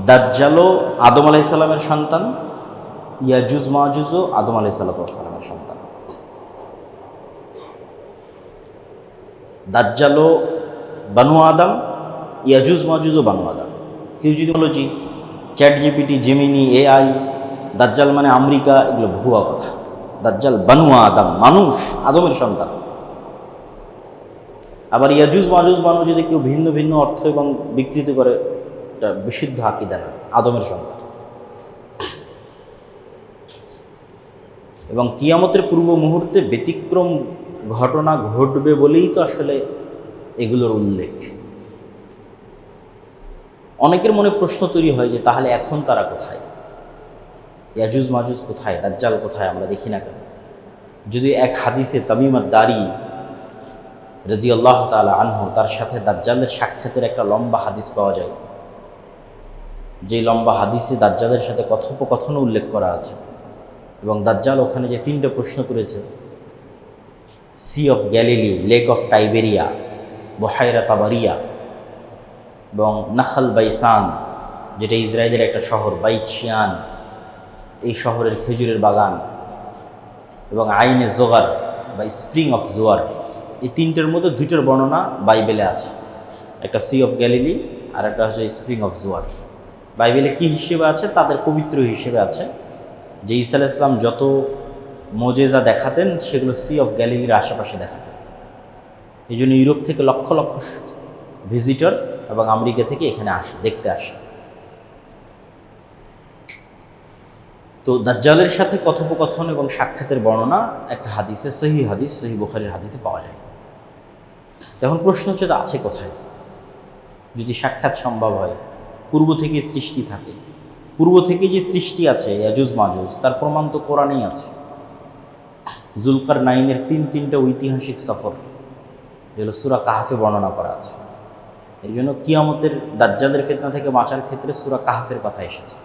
দাজ্জালও আদম আলাইহিস সালামের সন্তান, ইয়াজুজ মাজুজও আদম আলাইহিস সালামের সন্তান। দাজ্জালও বানু আদম, ইয়াজুজ মাজুজও বানু আদম। কেউ যদি বলো জি চ্যাট জিপিটি, জেমিনি, এআই, দাজ্জাল মানে আমেরিকা, এগুলো ভুয়া কথা। দাজ্জাল বানু আদম, মানুষ, আদমের সন্তান। আবার ইয়াজুজ মাজুজ বানু যদি কেউ ভিন্ন ভিন্ন অর্থ এবং বিকৃত করে, এটা বিশুদ্ধ আকীদা না, আদমের সন্তান। এবং কিয়ামতের পূর্ব মুহূর্তে ব্যতিক্রম ঘটনা ঘটবে বলেই তো আসলে এগুলোর উল্লেখ। অনেকের মনে প্রশ্ন তৈরি হয় যে তাহলে এখন তারা কোথায়, ইয়াজুজ মাজুজ কোথায়, দাজ্জাল কোথায়, আমরা দেখি না কেন? যদি এক হাদিসে তামিম আদ-দারি রাদিয়াল্লাহু তাআলা আনহু, তার সাথে দাজ্জালের সাক্ষাতের একটা লম্বা হাদিস পাওয়া যায়, যেই লম্বা হাদিসে দাজ্জালের সাথে কথোপকথন উল্লেখ করা আছে। এবং দাজ্জাল ওখানে যে 3টে প্রশ্ন করেছে, Sea of Galilee, Lake of Tiberia, Buhayrat Tabariyya এবং নাখাল বাইসান, যেটা ইসরায়েলের একটা শহর, বাইত শিয়ান, এই শহরের খেজুরের বাগান, এবং আইনে জোগার বা স্প্রিং অফ জোয়ার, এই 3টের মধ্যে 2টোর বর্ণনা বাইবেলে আছে। একটা সি অফ গ্যালিলি আর একটা হচ্ছে স্প্রিং অফ জোয়ার। বাইবেলে কি হিসেবে আছে? তাদের পবিত্র হিসেবে আছে যে ঈসা আলাইহিস সালাম যত মোজেজা দেখাতেন সেগুলো সি অফ গ্যালিলির আশেপাশে দেখাতেন। এই জন্য ইউরোপ থেকে লক্ষ লক্ষ ভিজিটর এবং আমেরিকা থেকে এখানে আসে, দেখতে আসে। তো দাজ্জালের সাথে কথোপকথন এবং সাক্ষাতের বর্ণনা একটা হাদিসে, সহিহ হাদিস, সহিহ বুখারীর হাদিসে পাওয়া যায়। তখন প্রশ্ন হচ্ছে আছে কোথায়? যদি সাক্ষাৎ সম্ভব হয়, পূর্ব থেকে সৃষ্টি থাকে, পূর্ব থেকে যে সৃষ্টি আছে ইয়াজুজ মাজুজ, তার প্রমাণ তো কোরআনেই আছে। যুলকারনাইনের 3টা ঐতিহাসিক সফর, যেগুলো সূরা কাহফে বর্ণনা করা আছে। এই জন্য কিয়ামতের দাজ্জালের ফিতনা থেকে বাঁচার ক্ষেত্রে সূরা কাহফের কথা এসেছে।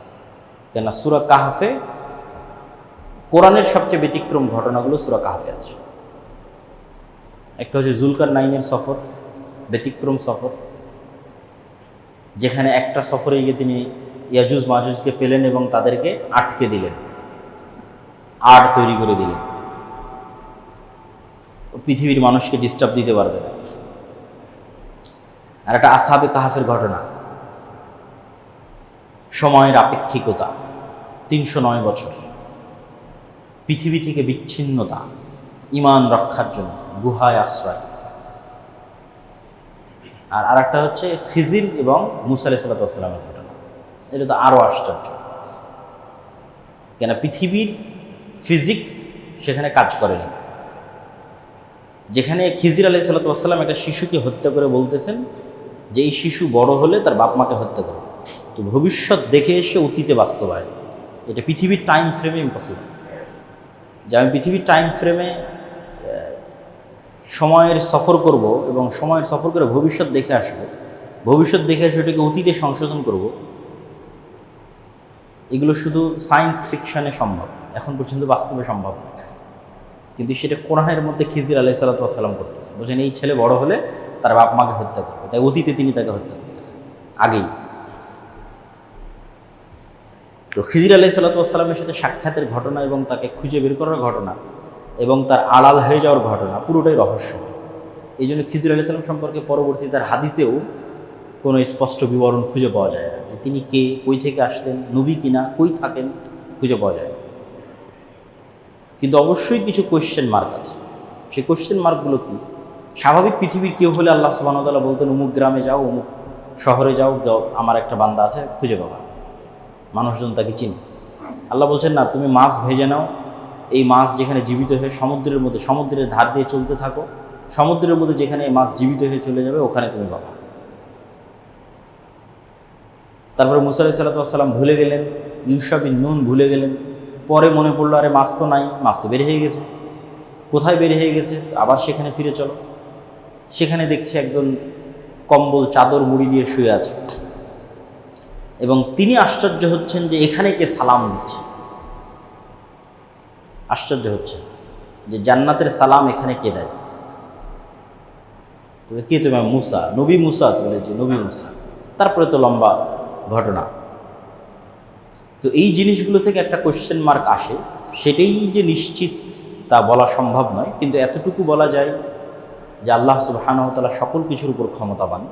কেননা সূরা কাহফে, কোরআনের সবচেয়ে ব্যতিক্রম ঘটনাগুলো সূরা কাহফে আছে। একটা হচ্ছে যুলকারনাইনের সফর, ব্যতিক্রম সফর, যেখানে একটা সফরে গিয়ে তিনি ইয়াজুজ মাজুজকে পেলেন এবং তাদেরকে আটকে দিলেন, আড় তৈরি করে দিলেন, পৃথিবীর মানুষকে ডিস্টার্ব দিতে পারবে না। আর একটা আসহাবে কাহফের ঘটনা, সময়ের আপেক্ষিকতা, 309 বছর পৃথিবী থেকে বিচ্ছিন্নতা, ঈমান রক্ষার জন্য গুহায় আশ্রয়। আর আরেকটা হচ্ছে খিজির এবং মুসা আলাইহিস সালামের ঘটনা। এটা তো আরও আশ্চর্য, কেন পৃথিবীর ফিজিক্স সেখানে কাজ করেনি। যেখানে খিজির আলাইহিস সালাম একটা শিশুকে হত্যা করে বলতেছেন যে এই শিশু বড় হলে তার বাপ মাকে হত্যা করবে, তো ভবিষ্যৎ দেখে এসে অতীতে বাস্তবায়ন। এটা পৃথিবীর টাইম ফ্রেমে ইম্পসিবল, যে আমি পৃথিবীর টাইম ফ্রেমে সময়ের সফর করব এবং সময়ের সফর করে ভবিষ্যৎ দেখে আসবো, ভবিষ্যৎ দেখে এসে ওটাকে অতীতে সংশোধন করব। এগুলো শুধু সায়েন্স ফিকশনে সম্ভব, এখন পর্যন্ত বাস্তবে সম্ভব না। কিন্তু সেটা কোরআনের মধ্যে খিজির আলাইহিস সালাম করতেছে। বলছেন এই ছেলে বড় হলে তার বাপ মাকে হত্যা করবে, তাই অতীতে তিনি তাকে হত্যা করতেছেন আগেই। তো খিজির আলাইহিস সালামের সাথে সাক্ষাতের ঘটনা এবং তাকে খুঁজে বের করার ঘটনা এবং তার আড়াল হয়ে যাওয়ার ঘটনা পুরোটাই রহস্য। এই জন্য খিজির আলাইহিস সালাম সম্পর্কে পরবর্তী তার হাদিসেও কোনো স্পষ্ট বিবরণ খুঁজে পাওয়া যায় না, যে তিনি কে, কই থেকে আসলেন, নবী কিনা, কই থাকেন, খুঁজে পাওয়া যায় না। কিন্তু অবশ্যই কিছু কোয়েশ্চেন মার্ক আছে। সেই কোয়েশ্চেন মার্কগুলো কি? স্বাভাবিক পৃথিবীর কেউ হলে আল্লাহ সুবহানাহু ওয়া তাআলা বলতেন অমুক গ্রামে যাও, অমুক শহরে যাও, আমার একটা বান্দা আছে, খুঁজে পাবা, মানুষজন তাকে চিনে। আল্লাহ বলছেন না, তুমি মাছ ভেজে নাও, এই মাছ যেখানে জীবিত হয়ে সমুদ্রের মধ্যে, সমুদ্রের ধার দিয়ে চলতে থাকো, সমুদ্রের মধ্যে যেখানে এই মাছ জীবিত হয়ে চলে যাবে ওখানে তুমি পাবা। তারপরে মুসা আলাইহিস সালাম ভুলে গেলেন, ইউশা বিন নুন ভুলে গেলেন। পরে মনে পড়লো আরে মাছ তো নাই, মাছ তো বের হয়ে গেছে। কোথায় বের হয়ে গেছে? আবার সেখানে ফিরে চলো। সেখানে দেখছে একজন কম্বল চাদর মুড়ি দিয়ে শুয়ে আছে এবং তিনি আশ্চর্য হচ্ছেন যে এখানে কে সালাম দিচ্ছে। আশ্চর্য হচ্ছে যে জান্নাতের সালাম এখানে কে দেয়। কে? তুমি মুসা, নবী মুসা। তো বলে যে নবী মুসা। তারপরে তো লম্বা ঘটনা। তো এই জিনিসগুলো থেকে একটা কোশ্চেন মার্ক আসে, সেটাই যে নিশ্চিত তা বলা সম্ভব নয়, কিন্তু এতটুকু বলা যায় যে আল্লাহ সুবহানাহু ওয়া তাআলা সকল কিছুর উপর ক্ষমতাবান।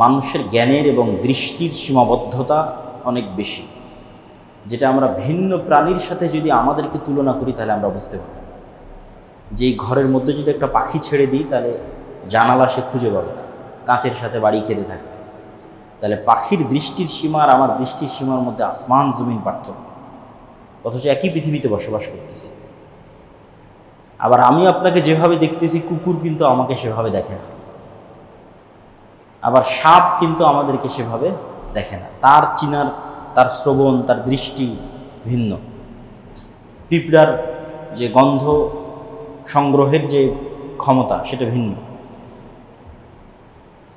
মানুষের জ্ঞানের এবং দৃষ্টির সীমাবদ্ধতা অনেক বেশি, যেটা আমরা ভিন্ন প্রাণীর সাথে যদি আমাদেরকে তুলনা করি তাহলে আমরা বুঝতে পারব যে এই ঘরের মধ্যে যদি একটা পাখি ছেড়ে দিই তাহলে জানালা সে খুঁজে পাবে না, কাঁচের সাথে বাড়ি খেতে থাকবে। তাহলে পাখির দৃষ্টির সীমা আর আমার দৃষ্টির সীমার মধ্যে আসমান জমিন পার্থক্য, অথচ একই পৃথিবীতে বসবাস করতেছি। আবার আমি আপনাকে যেভাবে দেখতেছি, কুকুর কিন্তু আমাকে সেভাবে দেখে না। আবার সাপ কিন্তু আমাদেরকে সেভাবে দেখে না, তার চিনার, তার শ্রবণ, তার দৃষ্টি ভিন্ন। পিঁপড়ার যে গন্ধ সংগ্রহের যে ক্ষমতা সেটা ভিন্ন।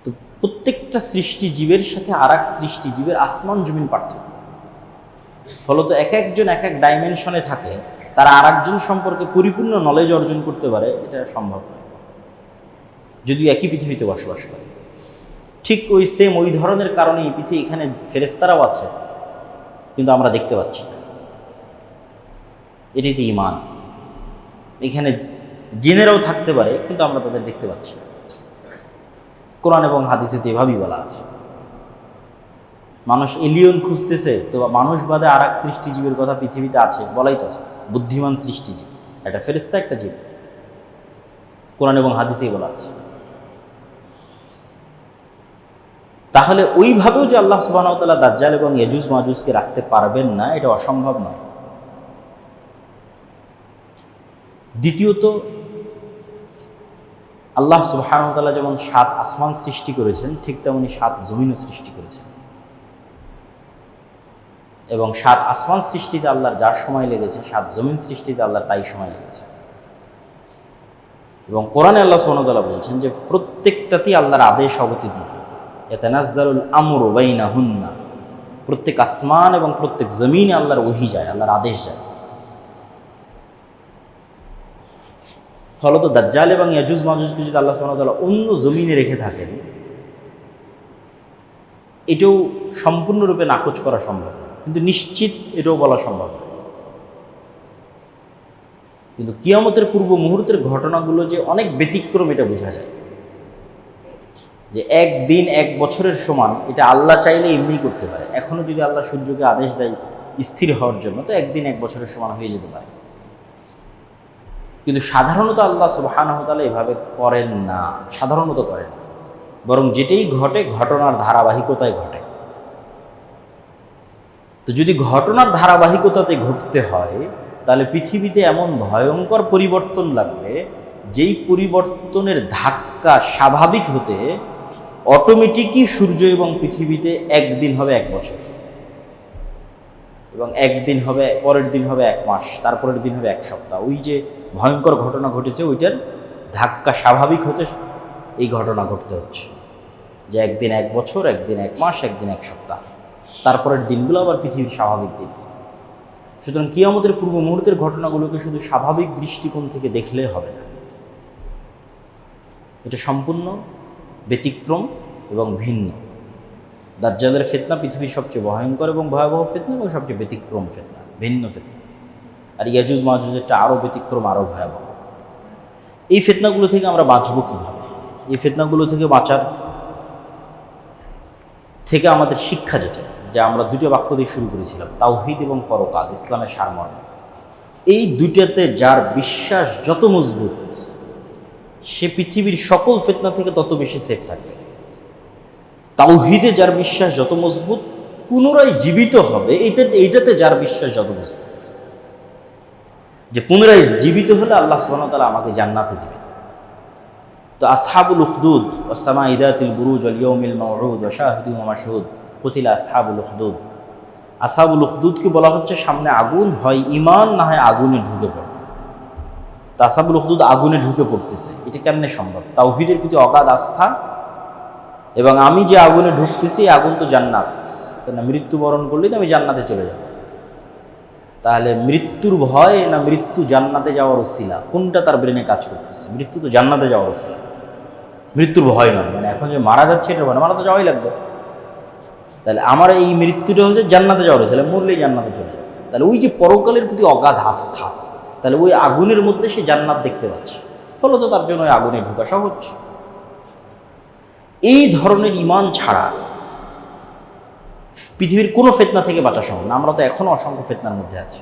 তো প্রত্যেকটা সৃষ্টিজীবের সাথে আর এক সৃষ্টিজীবের আসমান জমিন পার্থক্য। ফলত এক একজন এক এক ডাইমেনশনে থাকে, তারা আর একজন সম্পর্কে পরিপূর্ণ নলেজ অর্জন করতে পারে, এটা সম্ভব নয় যদিও একই পৃথিবীতে বসবাস করে। ঠিক ওই ধরনের কারণে এই পৃথিবী, এখানে ফেরেশতারাও আছে কিন্তু আমরা দেখতে পাচ্ছি না। এটি তো ঈমান। এখানে জিনেরাও থাকতে পারে কিন্তু আমরা তাদের দেখতে পাচ্ছি না। কোরআন এবং হাদিসে তো এভাবেই বলা আছে। মানুষ এলিয়ন খুঁজতেছে, তো মানুষ বাদে আর এক সৃষ্টিজীবের কথা পৃথিবীতে আছে, বলাই তো আছে, বুদ্ধিমান সৃষ্টিজীব, একটা ফেরেশতা, একটা জীব। কোরআন এবং হাদিসেই বলা আছে। তাহলে ওইভাবেও যে আল্লাহ সুবহানাহু ওয়া তাআলা দাজ্জাল এবং ইয়াজুজ মাজুজকে রাখতে পারবেন না, এটা অসম্ভব নয়। দ্বিতীয়ত, আল্লাহ সুবহানাহু ওয়া তাআলা যেমন 7 আসমান সৃষ্টি করেছেন, ঠিক তেমনি 7 জমিনও সৃষ্টি করেছেন। এবং 7 আসমান সৃষ্টিতে আল্লাহর যার সময় লেগেছে, 7 জমিন সৃষ্টিতে আল্লাহর তাই সময় লেগেছে। এবং কোরআনে আল্লাহ সুবহানাহু ওয়া তাআলা বলছেন যে প্রত্যেকটাতেই আল্লাহর আদেশ অবতীর্ণ হয়। ইয়াতানাজ্জালুল আমরু বাইনাহুন্না, প্রত্যেক আসমান এবং প্রত্যেক জমিনে আল্লাহর ওহী যায়, আল্লাহর আদেশ যায়। ফলত দাজ্জাল এবং ইয়াজুজ মাজুজকে যদি আল্লাহ সুবহানাহু ওয়া তাআলা অন্য জমিনে রেখে থাকেন, এটাও সম্পূর্ণরূপে নাকচ করা সম্ভব না, কিন্তু নিশ্চিত এটাও বলা সম্ভব না। কিন্তু কিয়ামতের পূর্ব মুহূর্তের ঘটনাগুলো যে অনেক ব্যতিক্রম, এটা বোঝা যায়। যে একদিন 1 বছরের সমান, এটা আল্লাহ চাইলে এমনিই করতে পারে। এখনও যদি আল্লাহ সূর্যকে আদেশ দেয় স্থির হওয়ার জন্য, তো একদিন 1 বছরের সমান হয়ে যেতে পারে। কিন্তু সাধারণত আল্লাহ সুবহানাহু ওয়া তাআলা এভাবে করেন না, সাধারণত করেন না, বরং যেটাই ঘটে ঘটনার ধারাবাহিকতায় ঘটে। তো যদি ঘটনার ধারাবাহিকতাতে ঘটতে হয়, তাহলে পৃথিবীতে এমন ভয়ঙ্কর পরিবর্তন লাগবে, যেই পরিবর্তনের ধাক্কা স্বাভাবিক হতে অটোমেটিকই সূর্য এবং পৃথিবীতে একদিন হবে 1 বছর, এবং একদিন হবে, পরের দিন হবে 1 মাস, তারপরের দিন হবে 1 সপ্তাহ। ওই যে ভয়ঙ্কর ঘটনা ঘটেছে, ওইটার ধাক্কা স্বাভাবিক হতে এই ঘটনা ঘটতে হচ্ছে, যে একদিন 1 বছর, একদিন 1 মাস, একদিন 1 সপ্তাহ, তারপরের দিনগুলো আবার পৃথিবীর স্বাভাবিক দিন। সুতরাং কিয়ামতের পূর্ব মুহূর্তের ঘটনাগুলোকে শুধু স্বাভাবিক দৃষ্টিকোণ থেকে দেখলে হবে না, এটা সম্পূর্ণ ব্যতিক্রম এবং ভিন্ন। দাজ্জালের ফিতনা পৃথিবীর সবচেয়ে ভয়ঙ্কর এবং ভয়াবহ ফিতনা এবং সবচেয়ে ব্যতিক্রম ফিতনা, ভিন্ন ফিতনা। আর ইয়াজুজ মাজুজেরটা আরও ব্যতিক্রম, আরও ভয়াবহ। এই ফিতনাগুলো থেকে আমরা বাঁচব কীভাবে? এই ফিতনাগুলো থেকে বাঁচার থেকে আমাদের শিক্ষা যেটা, যে আমরা 2টা বাক্য দিয়ে শুরু করেছিলাম, তাওহীদ এবং পরকাল, ইসলামের সারমর্ম। এই দুইটাতে যার বিশ্বাস যত মজবুত, সে পৃথিবীর সকল ফিতনা থেকে তত বেশি সেফ থাকবে। তাওহীদে যার বিশ্বাস যত মজবুত, পুনরায় জীবিত হবে, এইটাতে যার বিশ্বাস যত মজবুত, যে পুনরায় জীবিত হলে আল্লাহ সুবহানাহু ওয়া তাআলা আমাকে জান্নাতে দিবেন। তো আসহাবুল উখদুদ ওয়াস সামাই যাতিল বুরুজ ওয়াল ইয়াউমিল মাউউদ ওয়া শাহিদিন ওয়া মাশহুদ, কুতিলা আসহাবুল উখদুদ। আসহাবুল উখদুদকে বলা হচ্ছে সামনে আগুন, হয় ঈমান না হয় আগুনে ঢুকে পড়ে। তো আসহাবুল উখদুদ আগুনে ঢুকে পড়তেছে, এটা কেমনে সম্ভব? তাওহীদের প্রতি অগাধ আস্থা, এবং আমি যে আগুনে ঢুকতেছি, আগুন তো জান্নাত, কেন মৃত্যুবরণ করলেই তো আমি জান্নাতে চলে যাব। তাহলে মৃত্যুর ভয় না মৃত্যু জান্নাতে যাওয়ার ওসিলা, কোনটা তার ব্রেনে কাজ করতেছে? মৃত্যু তো জান্নাতে যাওয়ার ওসিলা, মৃত্যুর ভয় নয়। মানে এখন যে মারা যাচ্ছে, এটা ভয়, মারা তো যাওয়াই লাগবে। তাহলে আমার এই মৃত্যুটা হচ্ছে জান্নাতে যাওয়ার হয়েছে, মরলেই জান্নাতে চলে যাবে। তাহলে ওই যে পরকালের প্রতি অগাধ আস্থা, তাহলে ওই আগুনের মধ্যে সে জান্নাত দেখতে পাচ্ছে, ফলত তার জন্য ওই আগুনে ঢোকা সহজ। এই ধরনের ঈমান ছাড়া পৃথিবীর কোনো ফিতনা থেকে বাঁচা সম্ভব না। আমরা তো এখনো অসংখ্য ফিতনার মধ্যে আছি।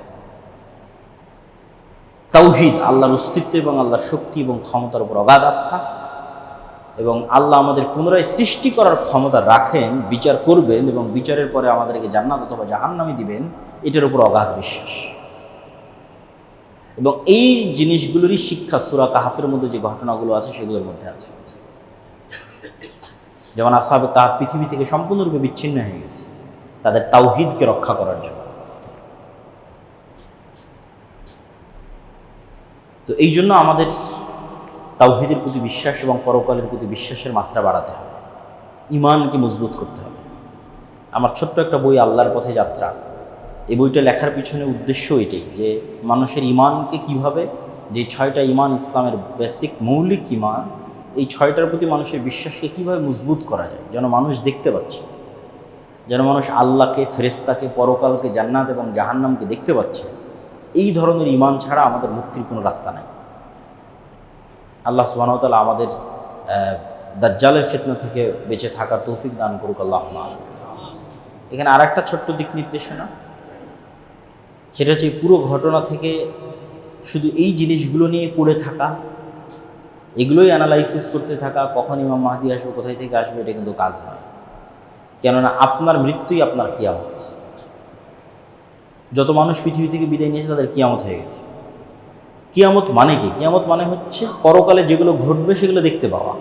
তাওহীদ, আল্লাহর অস্তিত্ব এবং আল্লাহর শক্তি এবং ক্ষমতার উপর অগাধ আস্থা, এবং আল্লাহ আমাদের পুনরায় সৃষ্টি করার ক্ষমতা রাখেন, বিচার করবেন এবং বিচারের পরে আমাদেরকে জান্নাত অথবা জাহান্নামে দিবেন, এটার উপর অগাধ বিশ্বাস। এবং এই জিনিসগুলোরই শিক্ষা সূরা কাহফের মধ্যে যে ঘটনাগুলো আছে সেগুলোর মধ্যে আছে। যেমন আসহাবে কাহফ পৃথিবী থেকে সম্পূর্ণরূপে বিচ্ছিন্ন হয়ে গেছে তাদের তাওহীদকে রক্ষা করার জন্য। তো এই জন্য আমাদের তাওহীদের প্রতি বিশ্বাস এবং পরকালের প্রতি বিশ্বাসের মাত্রা বাড়াতে হবে, ঈমানকে মজবুত করতে হবে। আমার ছোট্ট একটা বই আল্লাহর পথে যাত্রা, এই বইটা লেখার পিছনে উদ্দেশ্য এটাই যে মানুষের ঈমানকে কিভাবে, যে 6টা ঈমান ইসলামের বেসিক মৌলিক ঈমান, এই 6টার প্রতি মানুষের বিশ্বাসকে কিভাবে মজবুত করা যায়, যেন মানুষ দেখতে পাচ্ছে, যেন মানুষ আল্লাহকে, ফেরেশতাকে, পরকালকে, জান্নাত এবং জাহান্নামকে দেখতে পাচ্ছে। এই ধরনের ঈমান ছাড়া আমাদের মুক্তির কোনো রাস্তা নাই। আল্লাহ সুবহানাহু ওয়া তাআলা আমাদের দাজ্জালের ফিতনা থেকে বেঁচে থাকার তৌফিক দান করুক, আল্লাহুম্মা আমিন। এখানে আর একটা ছোট্ট দিক নির্দেশনা, সেটা হচ্ছে পুরো ঘটনা থেকে শুধু এই জিনিসগুলো নিয়ে পড়ে থাকা, এগুলোই অ্যানালাইসিস করতে থাকা, কখন ইমাম মাহদী আসবে, কোথায় থেকে আসবে, এটা কিন্তু কাজ নয়। কেননা আপনার মৃত্যুই আপনার কিয়ামত। যত মানুষ পৃথিবী থেকে বিদায় নিয়েছে তাদের কিয়ামত হয়ে গেছে। কিয়ামত মানে কি? কিয়ামত মানে হচ্ছে পরকালে যেগুলো ঘটবে সেগুলো দেখতে পাওয়া।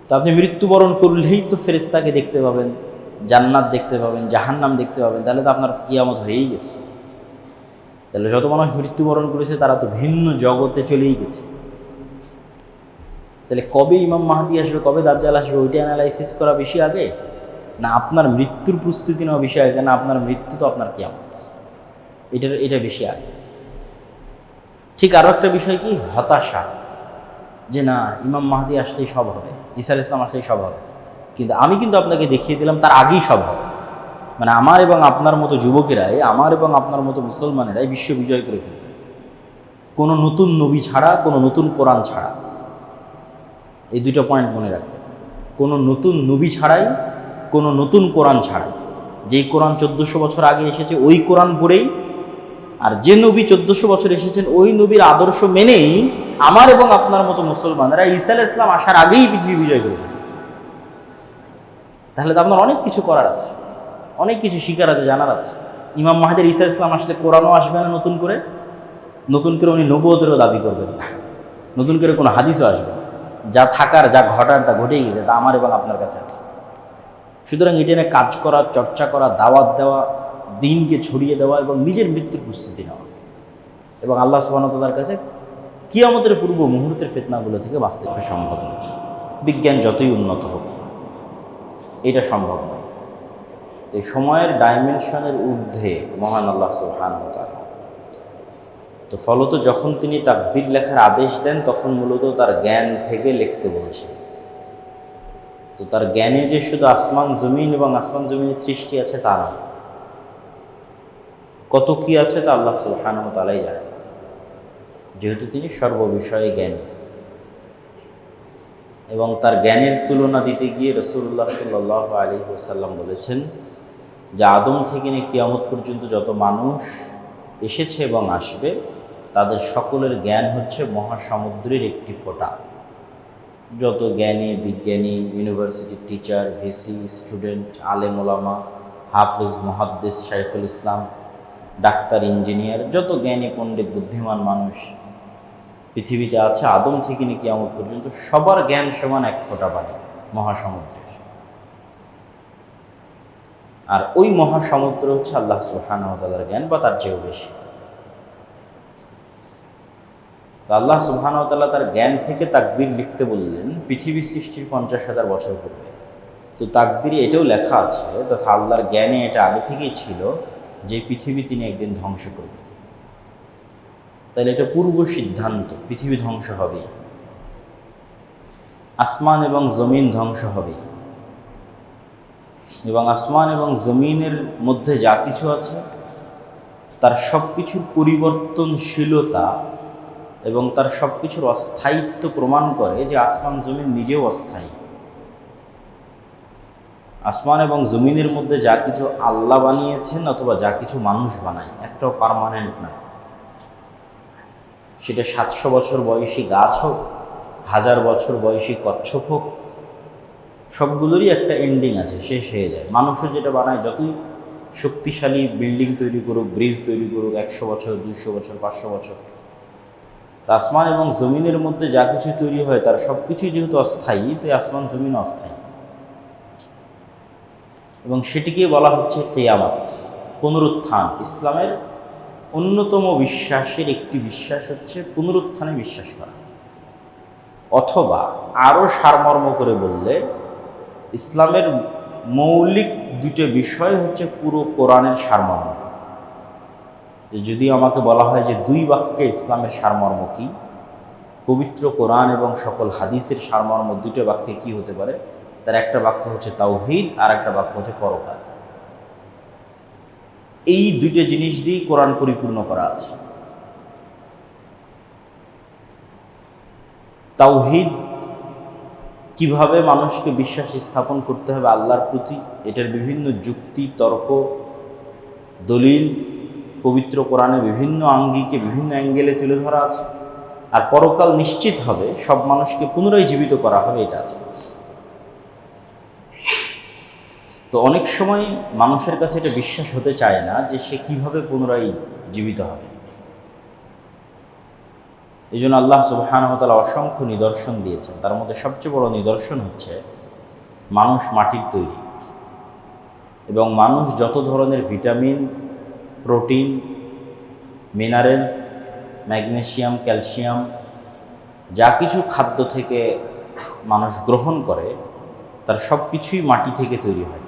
তো আপনি মৃত্যুবরণ করলেই তো ফেরেশতাকে দেখতে পাবেন, জান্নাত দেখতে পাবেন, জাহান্নাম দেখতে পাবেন, তাহলে তো আপনার কিয়ামত হয়েই গেছে। তাহলে যত মানুষ মৃত্যুবরণ করেছে তারা তো ভিন্ন জগতে চলেই গেছে। তাহলে কবে ইমাম মাহদী আসবে, কবে দাজ্জাল আসবে, ওইটা অ্যানালাইসিস করা বেশি আগে, না আপনার মৃত্যুর প্রস্তুতি নেওয়া বেশি আগে? না আপনার মৃত্যু তো আপনার কিয়ামত, এটা বেশি আগে। ঠিক আরও একটা বিষয় কি, হতাশা, যে না ইমাম মাহদী আসলেই সব হবে, ঈসা আলাইহিস সালাম আসলেই সব হবে। কিন্তু আমি কিন্তু আপনাকে দেখিয়ে দিলাম তার আগেই সব হবে। মানে আমার এবং আপনার মতো যুবকেরাই, আমার এবং আপনার মতো মুসলমানেরাই বিশ্ব বিজয় করে ফেলবে, কোনো নতুন নবী ছাড়া, কোনো নতুন কোরআন ছাড়া। এই দুটো পয়েন্ট মনে রাখবেন, কোনো নতুন নবী ছাড়াই, কোনো নতুন কোরআন ছাড়াই। যেই কোরআন 1400 বছর আগে এসেছে ওই কোরআন পড়েই, আর যে নবী 1400 বছর এসেছেন ওই নবীর আদর্শ মেনেই আমার এবং আপনার মতো মুসলমানেরা ঈসা আলাইহিস সালাম আসার আগেই পৃথিবী বিজয় করে ফেলবে। তাহলে তো আপনার অনেক কিছু করার আছে, অনেক কিছু শিকার আছে, জানার আছে। ইমাম মাহদীর ঈসা আলাইহিস সালাম আসলে কোরআনও আসবে না নতুন করে, উনি নবুয়তেরও দাবি করবেন না, নতুন করে কোনো হাদিসও আসবে না। যা থাকার, যা ঘটার তা ঘটেই গেছে, তা আমার এবং আপনার কাছে আছে। সুতরাং এটা নিয়ে কাজ করা, চর্চা করা, দাওয়াত দেওয়া, দিনকে ছড়িয়ে দেওয়া এবং নিজের মৃত্যুর প্রস্তুতি নেওয়া, এবং আল্লাহ সুবহানাহু ওয়া তাআলার কাছে কিয়ামতের পূর্ব মুহূর্তের ফিতনাগুলো থেকে বাঁচতে সম্ভব নয়। বিজ্ঞান যতই উন্নত হোক এটা সম্ভব নয়। তো এই সময়ের ডাইমেনশনের ঊর্ধ্বে মহান আল্লাহ সুবহানাহু ওয়া তাআলা। তো ফলত যখন তিনি তাকদীর লেখার আদেশ দেন তখন মূলত তার জ্ঞান থেকে লিখতে বলছেন। তো তার জ্ঞানে যে শুধু আসমান জমিন এবং আসমান জমিনের সৃষ্টি আছে তা না, কত কি আছে তা আল্লাহ সুবহানাহু ওয়া তাআলাই জানেন, যেহেতু তিনি সর্ববিষয়ে জ্ঞানী। এবং তার জ্ঞানের তুলনা দিতে গিয়ে রাসূলুল্লাহ সাল্লাল্লাহু আলাইহি ওয়াসাল্লাম বলেছেন যে আদম থেকে নিয়ে কিয়ামত পর্যন্ত যত মানুষ এসেছে এবং আসবে তাদের সকলের জ্ঞান হচ্ছে মহাসমুদ্রের একটি ফোঁটা। যত জ্ঞানী, বিজ্ঞানী, ইউনিভার্সিটির টিচার, ভিসি, স্টুডেন্ট, আলেম ওলামা, হাফেজ, মুহাদ্দিস, শাইখুল ইসলাম, ডাক্তার, ইঞ্জিনিয়ার, যত জ্ঞানী, পণ্ডিত, বুদ্ধিমান মানুষ পৃথিবীতে আছে আদম থেকে নিয়ে কিয়ামত পর্যন্ত সবার জ্ঞান সমান এক ফোঁটা পানি মহাসমুদ্রের। আর ওই মহাসমুদ্র হচ্ছে আল্লাহ সুবহানাহু ওয়া তাআলার জ্ঞান, বা তার চেয়েও বেশি। তো আল্লাহ সুবহানাহু ওয়া তাআলা তার জ্ঞান থেকে তাকদীর লিখতে বললেন পৃথিবী সৃষ্টির 50,000 বছর পূর্বে। তো তাকদীরে এটাও লেখা আছে, তথা আল্লাহর জ্ঞানে এটা আগে থেকেই ছিল যে পৃথিবী তিনি একদিন ধ্বংস করবেন। তাহলে এটা পূর্ব সিদ্ধান্ত, পৃথিবী ধ্বংস হবে, আসমান এবং জমিন ধ্বংস হবে। এবং আসমান এবং জমিনের মধ্যে যা কিছু আছে তার সব কিছুর পরিবর্তনশীলতা এবং তার সব কিছুর অস্থায়িত্ব প্রমাণ করে যে আসমান জমিন নিজেও অস্থায়ী। আসমান এবং জমিনের মধ্যে যা কিছু আল্লাহ বানিয়েছেন অথবা যা কিছু মানুষ বানায়, একটাও পার্মানেন্ট না। সেটা 700 বছর বয়সী গাছ হোক, 1000 বছর বয়সী কচ্ছপ হোক, সবগুলোরই একটা এন্ডিং আছে, শেষ হয়ে যায়। মানুষও যেটা বানায়, যতই শক্তিশালী বিল্ডিং তৈরি করুক, ব্রিজ তৈরি করুক, 100 বছর, 200 বছর, 500 বছর, আসমান এবং জমিনের মধ্যে যা কিছু তৈরি হয় তার সব কিছুই যেহেতু অস্থায়ী, তাই আসমান জমিন অস্থায়ী। এবং সেটিকে বলা হচ্ছে কিয়ামত, পুনরুত্থান। ইসলামের অন্যতম বিশ্বাসের একটি বিশ্বাস হচ্ছে পুনরুত্থানে বিশ্বাস করা, অথবা আরও সারমর্ম করে বললে ইসলামের মৌলিক দুটো বিষয় হচ্ছে পুরো কোরআনের সারমর্ম। যদি আমাকে বলা হয় যে 2 বাক্যে ইসলামের সারমর্ম কী, পবিত্র কোরআন এবং সকল হাদিসের সারমর্ম 2টো বাক্যে কী হতে পারে, তার একটা বাক্য হচ্ছে তাওহীদ, আর একটা বাক্য হচ্ছে পরকাল। এই 2টো জিনিস দিয়েই কোরআন পরিপূর্ণ করা আছে। তাওহীদ, কিভাবে মানুষকে বিশ্বাস স্থাপন করতে হবে আল্লাহর প্রতি, এটার বিভিন্ন যুক্তি, তর্ক, দলিল পবিত্র কোরআনে বিভিন্ন আঙ্গিকে বিভিন্ন অ্যাঙ্গেলে তুলে ধরা আছে। আর পরকাল নিশ্চিত হবে, সব মানুষকে পুনরায় জীবিত করা হবে, এটা আছে। তো অনেক সময় মানুষের কাছে এটা বিশ্বাস হতে চায় না যে সে কিভাবে পুনরায় জীবিত হবে। এই জন্য আল্লাহ সুবহানাহু ওয়া তাআলা অসংখ্য নিদর্শন দিয়েছেন। তার মধ্যে সবচেয়ে বড় নিদর্শন হচ্ছে মানুষ মাটির তৈরি, এবং মানুষ যত ধরনের vitamin, protein, minerals, magnesium, calcium যা কিছু খাদ্য থেকে মানুষ গ্রহণ করে তার সব কিছুই মাটি থেকে তৈরি হয়।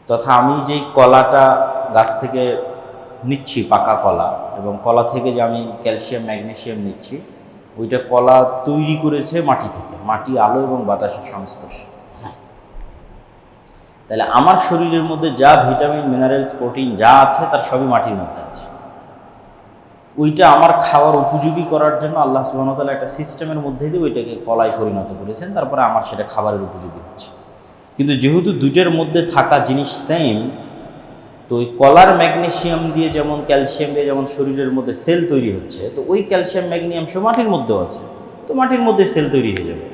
তথা আমি যেই কলাটা গাছ থেকে নিচ্ছি, পাকা কলা, এবং কলা থেকে যে আমি ক্যালসিয়াম, ম্যাগনেসিয়াম নিচ্ছি, ওইটা কলা তৈরি করেছে মাটি থেকে, মাটি, আলো এবং বাতাসের সংস্পর্শে। তাহলে আমার শরীরের মধ্যে যা ভিটামিন, মিনারেলস, প্রোটিন যা আছে তার সবই মাটির মধ্যে আছে। ওইটা আমার খাওয়ার উপযোগী করার জন্য আল্লাহ সুবহানাহু ওয়া তাআলা একটা সিস্টেমের মধ্যে দিয়ে ওইটাকে কলায় পরিণত করেছেন, তারপরে আমার সেটা খাবারের উপযোগী হচ্ছে। কিন্তু যেহেতু 2টোর মধ্যে থাকা জিনিস সেম, তো ওই কলার ম্যাগনেসিয়াম দিয়ে যেমন, ক্যালসিয়াম দিয়ে যেমন শরীরের মধ্যে সেল তৈরি হচ্ছে, তো ওই ক্যালসিয়াম, ম্যাগনেসিয়াম সব মাটির মধ্যেও আছে, তো মাটির মধ্যে সেল তৈরি হয়ে যাবে,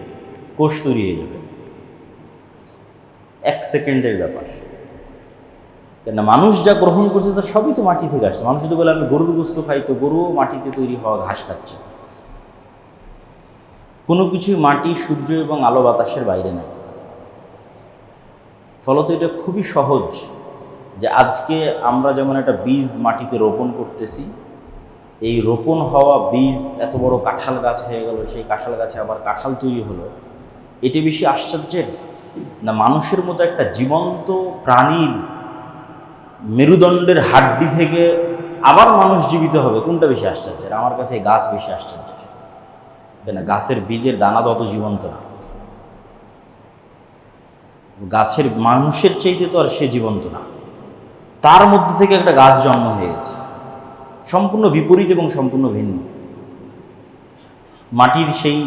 কোষ তৈরি হয়ে যাবে, 1 সেকেন্ডের ব্যাপার। কেন, মানুষ যা গ্রহণ করছে তার সবই তো মাটি থেকে আসছে। মানুষ যদি বলে আমি গরুর গোস্ত খাই, তো গরুও মাটিতে তৈরি হওয়া ঘাস খাচ্ছে। কোনো কিছুই মাটি, সূর্য এবং আলো বাতাসের বাইরে নাই। ফলত এটা খুবই সহজ যে আজকে আমরা যেমন একটা বীজ মাটিতে রোপণ করতেছি, এই রোপণ হওয়া বীজ এত বড় কাঁঠাল গাছ হয়ে গেল, সেই কাঁঠাল গাছে আবার কাঁঠাল তৈরি হলো। এটি বেশি আশ্চর্যের না মানুষের মতো একটা জীবন্ত প্রাণীর মেরুদণ্ডের হাড্ডি থেকে আবার মানুষ জীবিত হবে? কোনটা বেশি আশ্চর্যের? আমার কাছে এই গাছ বেশি আশ্চর্যের। কেন, গাছের বীজের দানা তো অত জীবন্ত না, গাছের মানুষের চাইতে তো আর সে জীবন্ত না। তার মধ্যে থেকে একটা গাছ জন্ম হয়ে গেছে, সম্পূর্ণ বিপরীত এবং সম্পূর্ণ ভিন্ন। মাটির সেই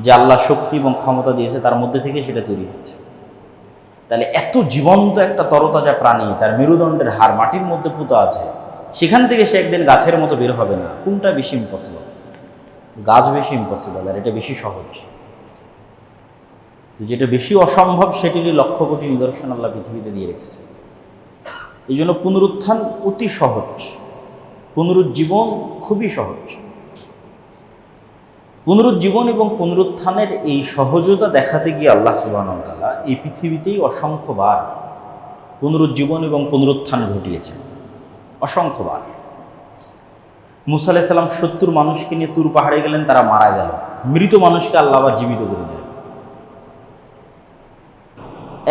যে আল্লাহ শক্তি এবং ক্ষমতা দিয়েছে তার মধ্যে থেকে সেটা তৈরি হয়েছে। তাহলে এত জীবন্ত একটা তরতাজা প্রাণী, তার মেরুদণ্ডের হাড় মাটির মধ্যে পুঁতা আছে, সেখান থেকে সে একদিন গাছের মতো বের হবে না। কোনটা বেশি ইম্পসিবল? গাছ বেশি ইম্পসিবল, আর এটা বেশি সহজ। যেটা বেশি অসম্ভব সেটিরই লক্ষ কোটি নিদর্শন আল্লাহ পৃথিবীতে দিয়ে রেখেছে। এই জন্য পুনরুত্থান অতি সহজ, পুনরুজ্জীবন খুবই সহজ। পুনরুজ্জীবন এবং পুনরুত্থানের এই সহজতা দেখাতে গিয়ে আল্লাহ সুবহানাহু ওয়া তাআলা এই পৃথিবীতেই অসংখ্যবার পুনরুজ্জীবন এবং পুনরুত্থান ঘটিয়েছেন, অসংখ্যবার। মুসা আলাইহিস সালাম 70 মানুষকে নিয়ে তুর পাহাড়ে গেলেন, তারা মারা গেল। মৃত মানুষকে আল্লাহ আবার জীবিত করে দিলেন।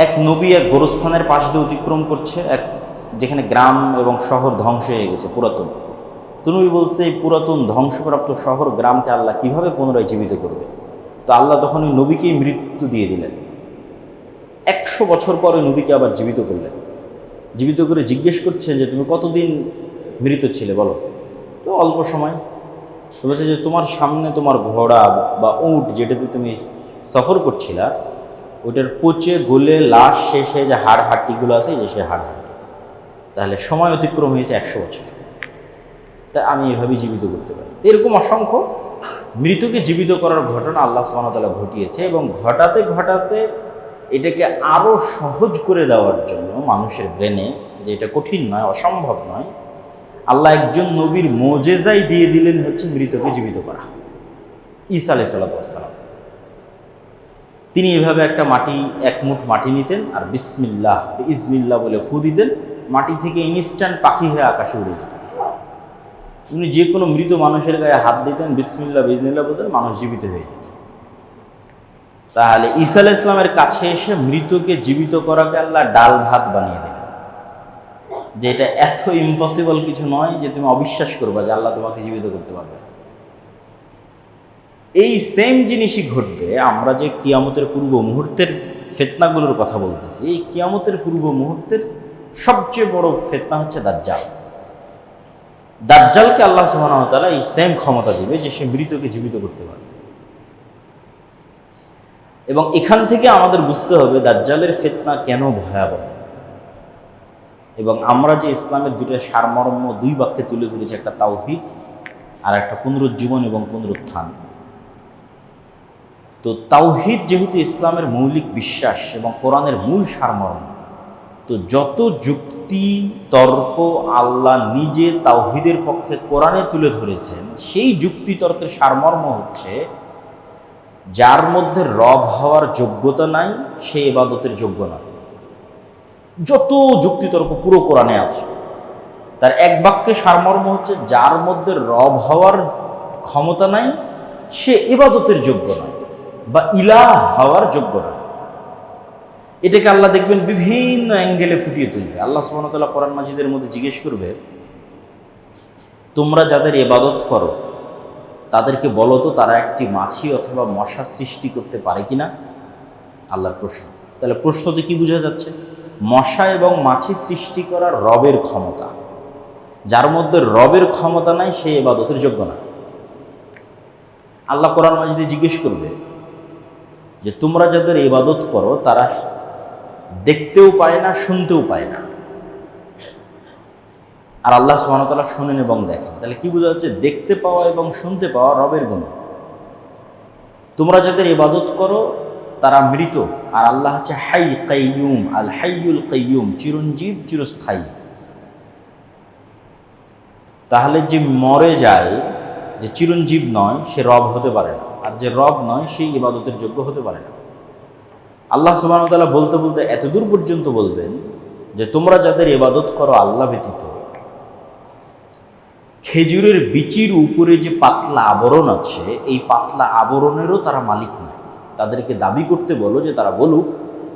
এক নবী এক গোরস্থানের পাশ দিয়ে অতিক্রম করছে, যেখানে গ্রাম এবং শহর ধ্বংস হয়ে গেছে, পুরাতন। তো নবী বলছে, এই পুরাতন ধ্বংসপ্রাপ্ত শহর গ্রামকে আল্লাহ কিভাবে পুনরায় জীবিত করবে? তো আল্লাহ তখন ওই নবীকেই মৃত্যু দিয়ে দিলেন। 100 বছর পরে নবীকে আবার জীবিত করলেন। জীবিত করে জিজ্ঞেস করছেন যে তুমি কতদিন মৃত ছিলে বলো। তো অল্প সময়। তো বলছে যে তোমার সামনে তোমার ঘোড়া বা উট যেটাতে তুমি সফর করছিলা ওইটার পচে গলে লাশ শেষে যে হাড় হাড্ডিগুলো আছে যে সে হাড় হাড্ডি, তাহলে সময় অতিক্রম হয়েছে 100 বছর। তাই আমি এভাবেই জীবিত করতে পারি। এরকম অসংখ্য মৃতকে জীবিত করার ঘটনা আল্লাহ সুবহানাহু ওয়া তাআলা ঘটিয়েছে, এবং ঘটাতে ঘটাতে এটাকে আরও সহজ করে দেওয়ার জন্য মানুষের ব্রেনে, যে এটা কঠিন নয়, অসম্ভব নয়, আল্লাহ একজন নবীর মোজেজাই দিয়ে দিলেন হচ্ছে মৃতকে জীবিত করা। ঈসা আলাইহিস সালাম তিনি এভাবে একটা এক মুঠ মাটি নিতেন আর বিসমিল্লাহ ইজনিল্লাহ বলে ফু দিতেন, মাটি থেকে ইনস্ট্যান্ট পাখি হয়ে আকাশে উড়ে যেত। উনি যে কোনো মৃত মানুষের গায়ে হাত দিতেন, বিসমিল্লাহ ইজনিল্লাহ বলতেন, মানুষ জীবিত হয়ে যেত। তাহলে ঈসা আলাইহিস সালামের কাছে এসে মৃতকে জীবিত করাকে আল্লাহ ডাল ভাত বানিয়ে দিলেন, যে এটা এত ইম্পসিবল কিছু নয় যে তুমি অবিশ্বাস করবা যে আল্লাহ তোমাকে জীবিত করতে পারবে। এই সেম জিনিসই ঘটবে। আমরা যে কিয়ামতের পূর্ব মুহূর্তের ফিতনাগুলোর কথা বলতেছি, এই কিয়ামতের পূর্ব মুহূর্তের সবচেয়ে বড় ফিতনা হচ্ছে দাজ্জাল। দাজ্জালকে আল্লাহ সুবহানাহু ওয়া তাআলা এই সেম ক্ষমতা দিবে যে সে মৃতকে জীবিত করতে পারবে। এবং এখান থেকে আমাদের বুঝতে হবে দাজ্জালের ফিতনা কেন ভয়াবহ। এবং আমরা যে ইসলামের দুটো সারমর্ম 2 বাক্যে তুলে ধরেছি, একটা তাওহীদ আর একটা পুনরুজ্জীবন এবং পুনরুত্থান। তো তাওহীদ যেহেতু ইসলামের মৌলিক বিশ্বাস এবং কোরআনের মূল সারমর্ম, তো যত যুক্তি তর্ক আল্লাহ নিজে তাওহীদের পক্ষে কোরআনে তুলে ধরেছেন, সেই যুক্তি তর্কের সারমর্ম হচ্ছে যার মধ্যে রব হওয়ার যোগ্যতা নাই সে ইবাদতের যোগ্য নয়। যত যুক্তিতর্ক পুরো কোরআনে আছে তার এক বাক্যে সারমর্ম হচ্ছে যার মধ্যে রব হওয়ার ক্ষমতা নাই সে ইবাদতের যোগ্য নয় বা ইলাহ হওয়ার যোগ্য নয়। এটাকে আল্লাহ দেখবেন বিভিন্ন অ্যাঙ্গেলে ফুটিয়ে তুলবে। আল্লাহ সুবহানাহু ওয়া তাআলা কোরআন মাজিদের মধ্যে জিজ্ঞেস করবে, তোমরা যাদের ইবাদত করো তাদেরকে বলো তো তারা একটি মাছি অথবা মশা সৃষ্টি করতে পারে কিনা। আল্লাহর প্রশ্ন। তাহলে প্রশ্নতে কি বোঝা যাচ্ছে? মশা এবং মাছি সৃষ্টি করার রবের ক্ষমতা। যার মধ্যে রবের ক্ষমতা নাই সে ইবাদতের যোগ্য না। আল্লাহ কোরআন মাজিদে জিজ্ঞেস করবে যে তোমরা যাদের ইবাদত করো তারা দেখতেও পায় না, শুনতেও পায় না, আর আল্লাহ সুবহানাহু ওয়া তাআলা শুনেন এবং দেখেন। তাহলে কি বোঝা যাচ্ছে? দেখতে পাওয়া এবং শুনতে পাওয়া রবের গুণ। তোমরা যাদের ইবাদত করো তারা মৃত, আর আল্লাহ হচ্ছে হাই কাইয়ুম, আল হাইয়ুল কাইয়ুম, চিরঞ্জীব চিরস্থায়ী। তাহলে যে মরে যায়, যে চিরঞ্জীব নয় সে রব হতে পারে না, আর যে রব নয় সে ইবাদতের যোগ্য হতে পারে না। আল্লাহ সুবহানাহু ওয়া তাআলা বলতে বলতে এতদূর পর্যন্ত বলবেন যে তোমরা যাদের ইবাদত করো আল্লাহ ব্যতীত, খেজুরের বিচির উপরে যে পাতলা আবরণ আছে এই পাতলা আবরণেরও তারা মালিক নয়। তাদেরকে দাবি করতে বলো যে তারা বলুক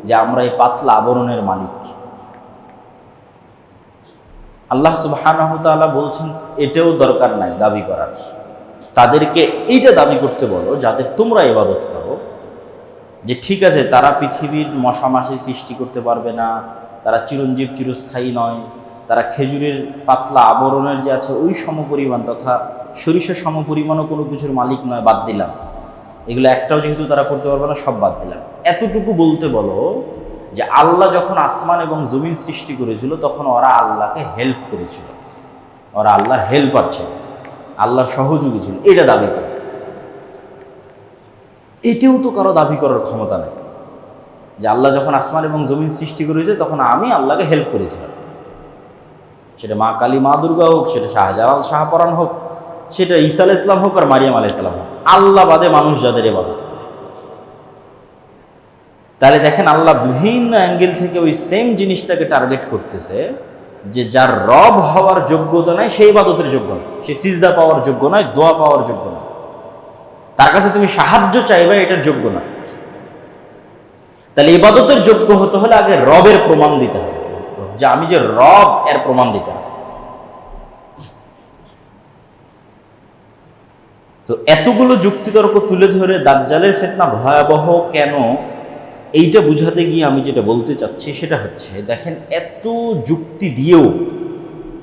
যে আমরা এই পাতলা আবরণের মালিক। আল্লাহ সুবহানাহু ওয়া তাআলা বলছেন এটাও দরকার নাই দাবি করার। তাদেরকে এইটা দাবি করতে বলো যাদের তোমরা ইবাদত করো, যে ঠিক আছে তারা পৃথিবীর মশা মাছি সৃষ্টি করতে পারবে না, তারা চিরঞ্জীব চিরস্থায়ী নয়, তারা খেজুরের পাতলা আবরণের যে আছে ওই সমপরিমাণ তথা সরিষা সমপরিমাণও কোনো কিছুর মালিক নয়, বাদ দিলাম। এগুলো একটাও যেহেতু তারা করতে পারবে না সব বাদ দিলাম। এতটুকু বলতে বলো যে আল্লাহ যখন আসমান এবং জমিন সৃষ্টি করেছিল তখন ওরা আল্লাহকে হেল্প করেছিল, ওরা আল্লাহর হেল্পার ছিল, আল্লাহর সহযোগী ছিল, এটা দাবি করে। এটাও তো কারো দাবি করার ক্ষমতা নেই যে আল্লাহ যখন আসমান এবং জমিন সৃষ্টি করেছে তখন আমি আল্লাহকে হেল্প করেছিলাম। সেটা মা কালী মা দুর্গা হোক, সেটা শাহজালাল শাহপরাণ হোক, সেটা ঈসা আলাইহিস সালাম হোক আর মারিয়াম আলাইহিস সালাম হোক, আল্লাহ বাদে মানুষ যাদের ইবাদত করে। তাহলে দেখেন আল্লাহ বিভিন্ন অ্যাঙ্গেল থেকে ওই সেম জিনিসটাকে টার্গেট করতেছে যে যার রব হওয়ার যোগ্যতা নাই সে ইবাদতের যোগ্য নয়, সে সিজদা পাওয়ার যোগ্য নয়, দোয়া পাওয়ার যোগ্য নয়, তার কাছে তুমি সাহায্য চাইবে এটার যোগ্য নয়। তাহলে ইবাদতের যোগ্য হতে হলে আগে রবের প্রমাণ দিতে হবে, যে আমি যে রব এর প্রমাণ দিতে হবে। তো এতগুলো যুক্তিতর্ক তুলে ধরে দাজ্জালের ফিতনা ভয়াবহ কেন এইটা বুঝাতে গিয়ে আমি যেটা বলতে চাচ্ছি সেটা হচ্ছে, দেখেন এত যুক্তি দিয়েও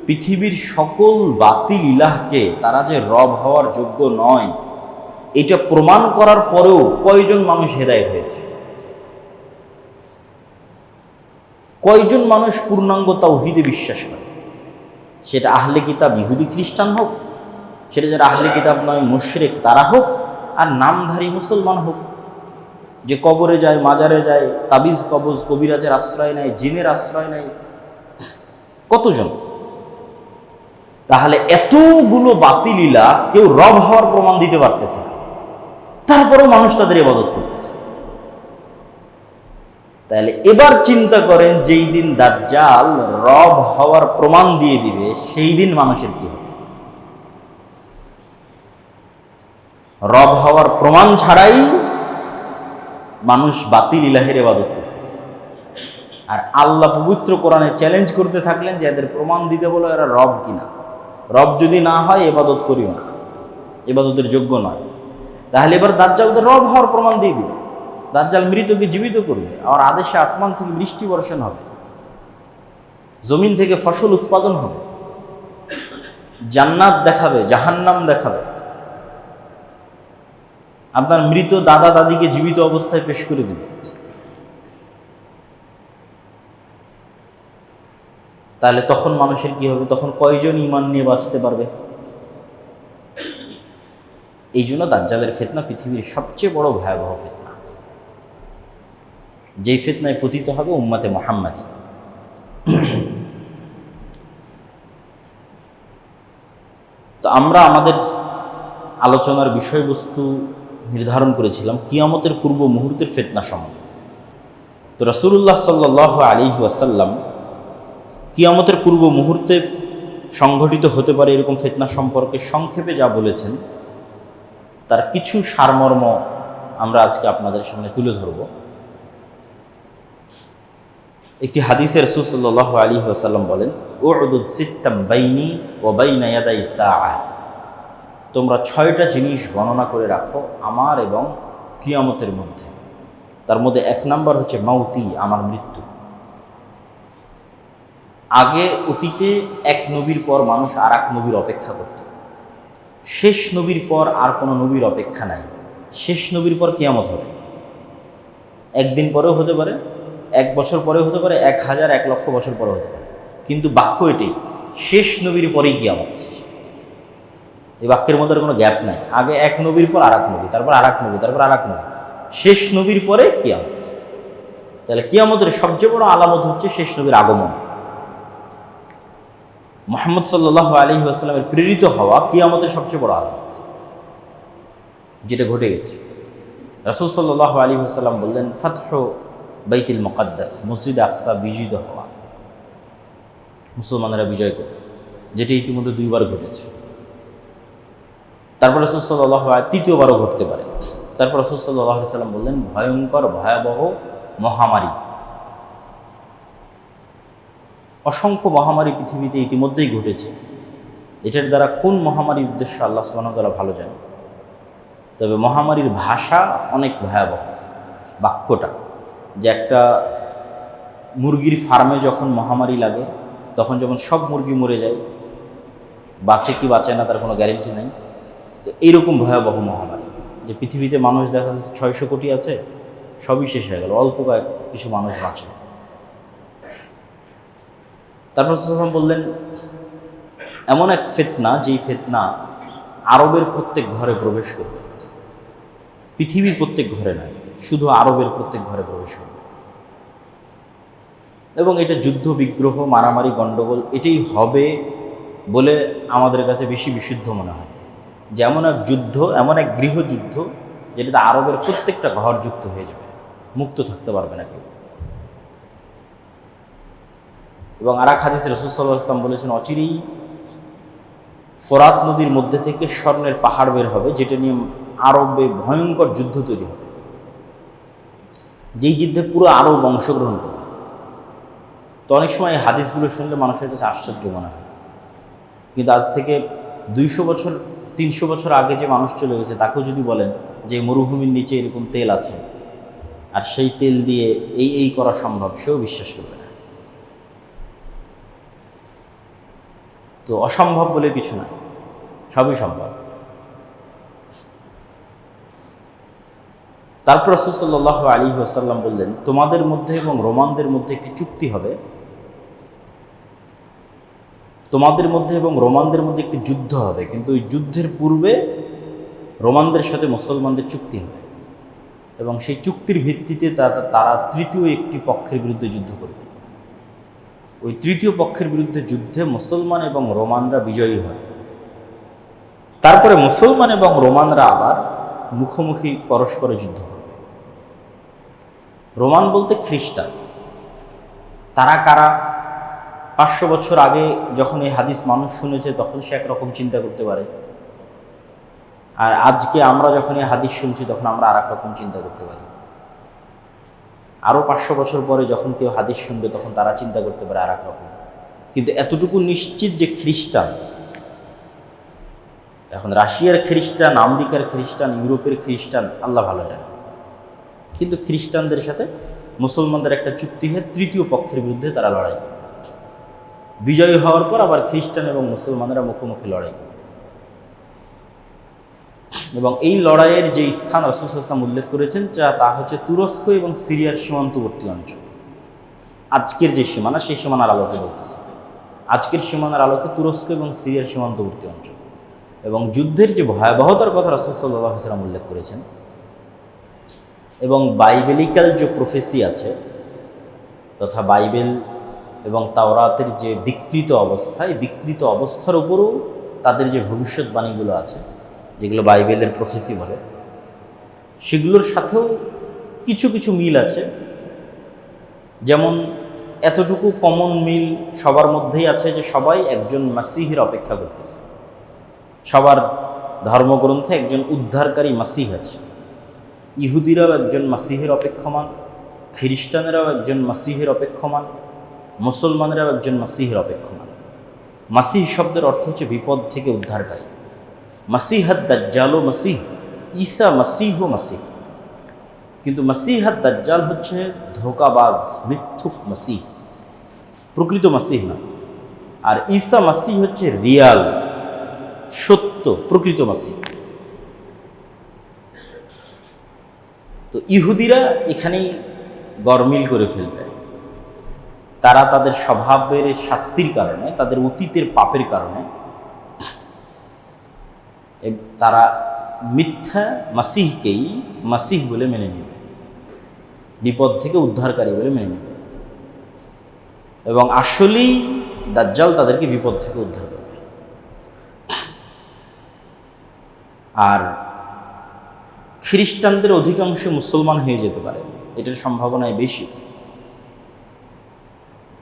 পৃথিবীর সকল বাতিল ইলাহকে তারা যে রব হওয়ার যোগ্য নয়, এটা প্রমাণ করার পরেও কয়জন মানুষ হেদায়েত হয়েছে? কয়জন মানুষ পূর্ণাঙ্গ তাওহীদে বিশ্বাস করে? সেটা আহলে কিতাব ইহুদি খ্রিস্টান হোক, সেটা যারা আহলে কিতাব নয় মুশরিক তারা হোক, আর নামধারী মুসলমান হোক, যে কবরে যায়, মাজারে যায়, তাবিজ কবজ কবিরাজের আশ্রয় নেয়, জিনের আশ্রয় নেয়, কতজন? তাহলে এতগুলো বাতিল ইলাহ কেউ রব হওয়ার প্রমাণ দিতে পারতেছে না, তারপরেও মানুষ তাদের ইবাদত করতেছে। তাহলে এবার চিন্তা করেন, যেই দিন দাজ্জাল রব হওয়ার প্রমাণ দিয়ে দিবে, সেই দিন মানুষের কি হবে? রব হওয়ার প্রমাণ ছাড়াই মানুষ বাতিল ইলাহের ইবাদত করতেছে। আর আল্লাহ পবিত্র কোরআনে চ্যালেঞ্জ করতে থাকলেন যে এদের প্রমাণ দিতে বলো এরা রব কিনা। রব যদি না হয় ইবাদত করিও না, ইবাদতের যোগ্য নয়। তাহলে এবার দাজ্জাল তো রব হওয়ার প্রমাণ দিয়ে দিবে। দাজ্জাল মৃতকে জীবিত করবে, আর আদেশে আসমান থেকে বৃষ্টি বর্ষণ হবে, জমিন থেকে ফসল উৎপাদন হবে, জান্নাত দেখাবে, জাহান্নাম দেখাবে, আপনার মৃত দাদা দাদিকে জীবিত অবস্থায় পেশ করে দিবে। তাহলে তখন মানুষের কি হবে? তখন কয়জন ঈমান নিয়ে বাঁচতে পারবে? এই জন্য দাজ্জালের ফিতনা পৃথিবীর সবচেয়ে বড় ভয়াবহ ফিতনা, যেই ফিতনায় পতিত হবে উম্মতে মুহাম্মাদী। তো আমরা আমাদের আলোচনার বিষয়বস্তু নির্ধারণ করেছিলাম কিয়ামতের পূর্ব মুহূর্তের ফিতনা সম্বন্ধে। তো রাসূলুল্লাহ সাল্লাল্লাহু আলাইহি ওয়াসাল্লাম কিয়ামতের পূর্ব মুহূর্তে সংঘটিত হতে পারে এরকম ফিতনা সম্পর্কে সংক্ষেপে যা বলেছেন, তার কিছু সারমর্ম আমরা আজকে আপনাদের সামনে তুলে ধরব। একটি হাদিসে রাসূল সাল্লাল্লাহু আলাইহি ওয়াসাল্লাম বলেন, উ'দুদ সিত্তাম বাইনি ওয়া বাইনা ইয়াদাই সাআ, তোমরা 6টা জিনিস গণনা করে রাখো আমার এবং কিয়ামতের মধ্যে। তার মধ্যে 1 নাম্বার হচ্ছে মাউতি, আমার মৃত্যু। আগে অতীতে এক নবীর পর মানুষ আর এক নবীর অপেক্ষা করত, শেষ নবীর পর আর কোনো নবীর অপেক্ষা নাই। শেষ নবীর পর কিয়ামত হবে, একদিন পরেও হতে পারে, 1 বছর পরেও হতে পারে, 1000 1 লক্ষ বছর পরেও হতে পারে, কিন্তু বাক্য এটাই, শেষ নবীর পরেই কিয়ামত। এই বাক্যের মধ্যে কোনো গ্যাপ নাই। আগে এক নবীর পর আর এক নবী, তারপর আর এক নবী, তারপর আর এক নবী, শেষ নবীর পরে কিয়ামত। তাহলে কিয়ামতের সবচেয়ে বড় আলামত হচ্ছে শেষ নবীর আগমন। মুহাম্মদ সাল্লাল্লাহু আলাইহি ওয়াসাল্লামের প্রেরিত হওয়া কিয়ামতের সবচেয়ে বড় আলামত, যেটা ঘটে গেছে। রাসূল সাল্লাল্লাহু আলাইহি ওয়াসাল্লাম বললেন, ফাতহু বাইতুল মুকাদ্দাস, মসজিদ আকসা বিজয়িত হওয়া, মুসলমানেরা বিজয় করবে, যেটি ইতিমধ্যে 2 বার ঘটেছে। তারপর রাসূল সাল্লাল্লাহু আলাইহি, তৃতীয়বারও ঘটতে পারে। তারপর রাসূল সাল্লাল্লাহু আলাইহি ওয়াসাল্লাম বললেন, ভয়ঙ্কর ভয়াবহ মহামারী, অসংখ্য মহামারী পৃথিবীতে ইতিমধ্যেই ঘটেছে। এটার দ্বারা কোন মহামারীর উদ্দেশ্য আল্লাহ সুবহানাহু ওয়া তাআলা ভালো জানে। তবে মহামারীর ভাষা অনেক ভয়াবহ। বাক্যটা যে একটা মুরগির ফার্মে যখন মহামারী লাগে, তখন যখন সব মুরগি মরে যায়, বাঁচে কি বাঁচে না তার কোনো গ্যারেন্টি নাই। তো এইরকম ভয়াবহ মহামারী, যে পৃথিবীতে মানুষ দেখা যাচ্ছে 600 কোটি আছে, সবই শেষ হয়ে গেল, অল্প কয়েক কিছু মানুষ বাঁচে। তারপর সাল্লাল্লাহু বললেন, এমন এক ফিতনা, যেই ফিতনা আরবের প্রত্যেক ঘরে প্রবেশ করবে, পৃথিবীর প্রত্যেক ঘরে নয়, শুধু আরবের প্রত্যেক ঘরে প্রবেশ করবে। এবং এটা যুদ্ধ বিগ্রহ, মারামারি, গণ্ডগোল এটাই হবে বলে আমাদের কাছে বেশি বিশুদ্ধ মনে হয়। যে এমন এক যুদ্ধ, এমন এক গৃহযুদ্ধ, যেটাতে আরবের প্রত্যেকটা ঘর যুক্ত হয়ে যাবে, মুক্ত থাকতে পারবে না কেউ। এবং আর এক হাদিসে রাসূল সাল্লাল্লাহু আলাইহি ওয়াসাল্লাম বলেছেন, অচিরেই ফোরাত নদীর মধ্যে থেকে স্বর্ণের পাহাড় বের হবে, যেটা নিয়ে আরবে ভয়ঙ্কর যুদ্ধ তৈরি হবে, যেই যুদ্ধে পুরো আরব অংশগ্রহণ করবে। তো অনেক সময় এই হাদিসগুলো শুনলে মানুষের কাছে আশ্চর্য মনে হয়, কিন্তু আজ থেকে 200 বছর 300 বছর আগে যে মানুষ চলে গেছে, তাকেও যদি বলেন যে মরুভূমির নিচে এরকম তেল আছে, আর সেই তেল দিয়ে এই করা সম্ভব, সেও বিশ্বাস করবে না। তো অসম্ভব বলে কিছু নয়, সবই সম্ভব। তারপর রাসূল সাল্লাল্লাহু আলাইহি ওয়াসাল্লাম বললেন, তোমাদের মধ্যে এবং রোমানদের মধ্যে একটি চুক্তি হবে, তোমাদের মধ্যে এবং রোমানদের মধ্যে একটি যুদ্ধ হবে, কিন্তু ওই যুদ্ধের পূর্বে রোমানদের সাথে মুসলমানদের চুক্তি হবে এবং সেই চুক্তির ভিত্তিতে তারা তৃতীয় একটি পক্ষের বিরুদ্ধে যুদ্ধ করবে। ওই তৃতীয় পক্ষের বিরুদ্ধে যুদ্ধে মুসলমান এবং রোমানরা বিজয়ী হয়। তারপরে মুসলমান এবং রোমানরা আবার মুখোমুখি পরস্পরে যুদ্ধ করবে। রোমান বলতে খ্রিস্টান। তারা কারা? 500 বছর আগে যখন এই হাদিস মানুষ শুনেছে তখন সে একরকম চিন্তা করতে পারে, আর আজকে আমরা যখন এই হাদিস শুনছি তখন আমরা আর এক রকম চিন্তা করতে পারি। আরও 500 বছর পরে যখন কেউ হাদিস শুনবে তখন তারা চিন্তা করতে পারে আর এক রকম। কিন্তু এতটুকু নিশ্চিত যে খ্রিস্টান, এখন রাশিয়ার খ্রিস্টান, আমেরিকার খ্রিস্টান, ইউরোপের খ্রিস্টান আল্লাহ ভালো জানে, কিন্তু খ্রিস্টানদের সাথে মুসলমানদের একটা চুক্তি হয়ে তৃতীয় পক্ষের বিরুদ্ধে তারা লড়াই করে। বিজয়ী হওয়ার পর আবার খ্রিস্টান এবং মুসলমানেরা মুখোমুখি লড়াই করে। এবং এই লড়াইয়ের যে স্থান রাসূল সাল্লাল্লাহু আলাইহি ওয়াসাল্লাম উল্লেখ করেছেন তা হচ্ছে তুরস্ক এবং সিরিয়ার সীমান্তবর্তী অঞ্চল। আজকের যে সীমানা, সেই সীমানার আলোকে বলতেছে। আজকের সীমানার আলোকে তুরস্ক এবং সিরিয়ার সীমান্তবর্তী অঞ্চল। এবং যুদ্ধের যে ভয়াবহতার কথা রাসূল সাল্লাল্লাহু আলাইহি ওয়াসাল্লাম উল্লেখ করেছেন, এবং বাইবেলিক্যাল যে প্রফেসি আছে তথা বাইবেল এবং তাওরাতের যে বিকৃত অবস্থা, এই বিকৃত অবস্থার উপরও তাদের যে ভবিষ্যৎবাণীগুলো আছে, যেগুলো বাইবেলের প্রফেসি বলে, সেগুলোর সাথেও কিছু কিছু মিল আছে। যেমন এতটুকু কমন মিল সবার মধ্যেই আছে যে সবাই একজন মাসিহের অপেক্ষা করতেছে। সবার ধর্মগ্রন্থে একজন উদ্ধারকারী মাসিহ আছে। ইহুদিরাও একজন মাসিহের অপেক্ষমান, খ্রিস্টানেরাও একজন মাসিহের অপেক্ষমান, মুসলমানেরাও একজন মাসিহের অপেক্ষমান। মাসিহ শব্দের অর্থ হচ্ছে বিপদ থেকে উদ্ধারকারী। মাসিহাদ দাজ্জালও মাসিহ, ঈসা মাসিহও মাসিহ। কিন্তু মাসিহাদ দাজ্জাল হচ্ছে ধোঁকাবাজ, মিথ্যুক মাসিহ, প্রকৃত মাসিহ না। আর ঈসা মাসিহ হচ্ছে রিয়াল, সত্য, প্রকৃত মাসিহ। তো ইহুদিরা এখানেই গরমিল করে ফেলবে। তারা তাদের স্বভাবের শাস্তির কারণে, তাদের অতীতের পাপের কারণে তারা মিথ্যা মাসিহকেই মাসিহ বলে মেনে নেবে, বিপদ থেকে উদ্ধারকারী বলে মেনে নেবে, এবং আসলেই দাজ্জাল তাদেরকে বিপদ থেকে উদ্ধার করবে। আর খ্রিস্টানদের অধিকাংশ মুসলমান হয়ে যেতে পারে, এটার সম্ভাবনাই বেশি।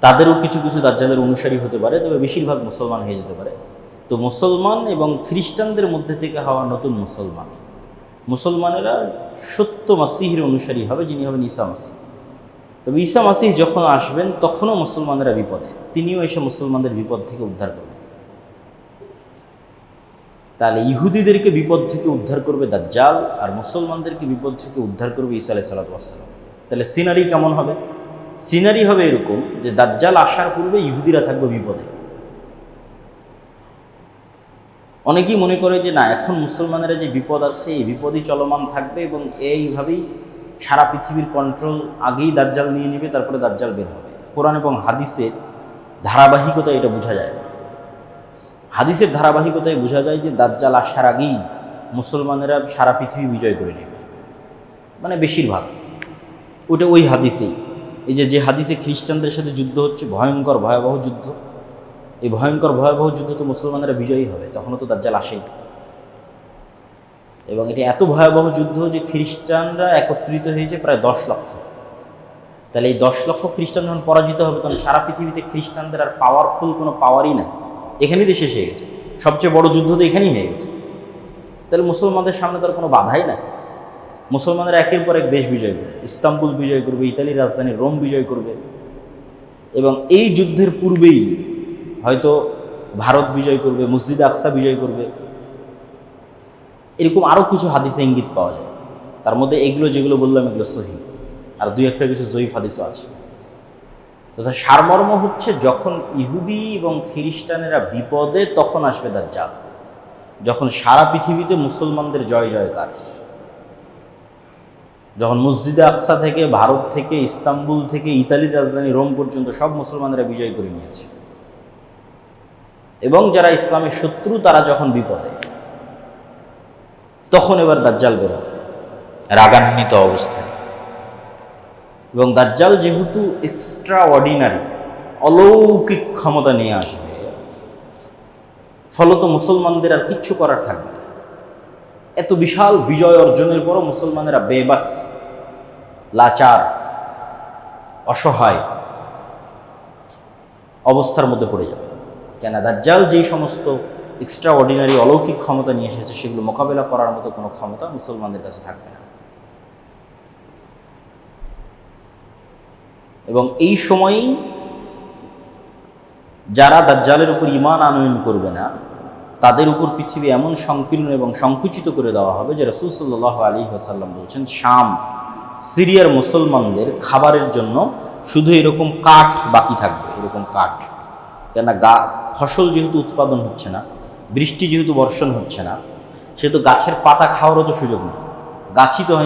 তাদেরও কিছু কিছু দাজ্জালের অনুসারী হতে পারে, তবে বেশিরভাগ মুসলমান হয়ে যেতে পারে। তো মুসলমান এবং খ্রিস্টানদের মধ্যে থেকে হওয়া নতুন মুসলমানেরা সত্য মাসিহের অনুসারী হবে, যিনি হবেন ঈসা মাসিহ। তবে ঈসা মাসিহ যখন আসবেন তখনও মুসলমানেরা বিপদে, তিনিও এসে মুসলমানদের বিপদ থেকে উদ্ধার করবেন। তাহলে ইহুদিদেরকে বিপদ থেকে উদ্ধার করবে দাজ্জাল, আর মুসলমানদেরকে বিপদ থেকে উদ্ধার করবে ঈসা আলাইহিস সালাতু ওয়াস সালাম। তাহলে সিনারি কেমন হবে? সিনারি হবে এরকম যে দাজ্জাল আসার পূর্বে ইহুদিরা থাকবে বিপদে। অনেকেই মনে করে যে না, এখন মুসলমানেরা যে বিপদ আছে এই বিপদই চলমান থাকবে এবং এইভাবেই সারা পৃথিবীর কন্ট্রোল আগেই দাজ্জাল নিয়ে নেবে, তারপরে দাজ্জাল বের হবে। কোরআন এবং হাদিসের ধারাবাহিকতা এটা বোঝা যায় না। হাদিসের ধারাবাহিকতায় বোঝা যায় যে দাজ্জাল আসার আগেই মুসলমানেরা সারা পৃথিবী বিজয় করে নেবে, মানে বেশিরভাগ। ওটা ওই হাদিসেই, এই যে হাদিসে খ্রিস্টানদের সাথে যুদ্ধ হচ্ছে, ভয়ঙ্কর ভয়াবহ যুদ্ধ, এই ভয়ঙ্কর ভয়াবহ যুদ্ধ তো মুসলমানেরা বিজয়ী হবে, তখনও তো দাজ্জাল আসেই। এবং এটি এত ভয়াবহ যুদ্ধ যে খ্রিস্টানরা একত্রিত হয়েছে প্রায় 10 লক্ষ। তাহলে এই 10 লক্ষ খ্রিস্টান যখন পরাজিত হবে তখন সারা পৃথিবীতে খ্রিস্টানদের আর পাওয়ারফুল কোনো পাওয়ারই নাই, এখানেই তো শেষ হয়ে গেছে। সবচেয়ে বড় যুদ্ধ তো এখানেই হয়ে গেছে। তাহলে মুসলমানদের সামনে তার কোনো বাধাই নাই। মুসলমানরা একের পর এক দেশ বিজয় করবে, ইস্তাম্বুল বিজয় করবে, ইতালির রাজধানী রোম বিজয় করবে, এবং এই যুদ্ধের পূর্বেই হয়তো ভারত বিজয় করবে, মসজিদে আকসা বিজয় করবে। এরকম আরও কিছু হাদিসে ইঙ্গিত পাওয়া যায়। তার মধ্যে এগুলো যেগুলো বললাম এগুলো সহিহ। আর দুই একটা কিছু জয়ীফ হাদিসও আছে। তথা সারমর্ম হচ্ছে, যখন ইহুদি এবং খ্রিস্টানেরা বিপদে তখন আসবে দাজ্জাল, যখন সারা পৃথিবীতে মুসলমানদের জয় জয়কার, যখন মসজিদে আকসা থেকে, ভারত থেকে, ইস্তাম্বুল থেকে ইতালির রাজধানী রোম পর্যন্ত সব মুসলমানেরা বিজয় করে নিয়েছে, এবং যারা ইসলামের শত্রু তারা যখন বিপদে, তখন এবার দাজ্জাল বেরোবে রাগান্বিত অবস্থায়। এবং দাজ্জাল যেহেতু এক্সট্রা অর্ডিনারি, অলৌকিক ক্ষমতা নিয়ে আসবে, ফলত মুসলমানদের আর কিচ্ছু করার থাকবে না। এত বিশাল বিজয় অর্জনের পরও মুসলমানেরা বেবাস, লাচার, অসহায় অবস্থার মধ্যে পড়ে যাবে। কেন? দাজ্জাল যেই সমস্ত এক্সট্রা অর্ডিনারি অলৌকিক ক্ষমতা নিয়ে এসেছে, সেগুলো মোকাবেলা করার মতো কোনো ক্ষমতা মুসলমানদের কাছে থাকবে না। এবং এই সময়ই যারা দাজ্জালের উপর ঈমান আনয়ন করবে না, তাদের উপর পৃথিবী এমন সংকীর্ণ এবং সংকুচিত করে দেওয়া হবে যে রাসূল সাল্লাল্লাহু আলাইহি ওয়াসাল্লাম বলছেন, শাম, সিরিয়ার মুসলমানদের খাবারের জন্য শুধু এরকম কাঠ বাকি থাকবে, এরকম কাঠ। কেন? ফসল যেহেতু উৎপাদন হচ্ছে না, বৃষ্টি যেহেতু বর্ষণ হচ্ছে না, সেহেতু গাছের পাতা খাওয়ারও তো সুযোগ নেই, গাছই তো হয়নি।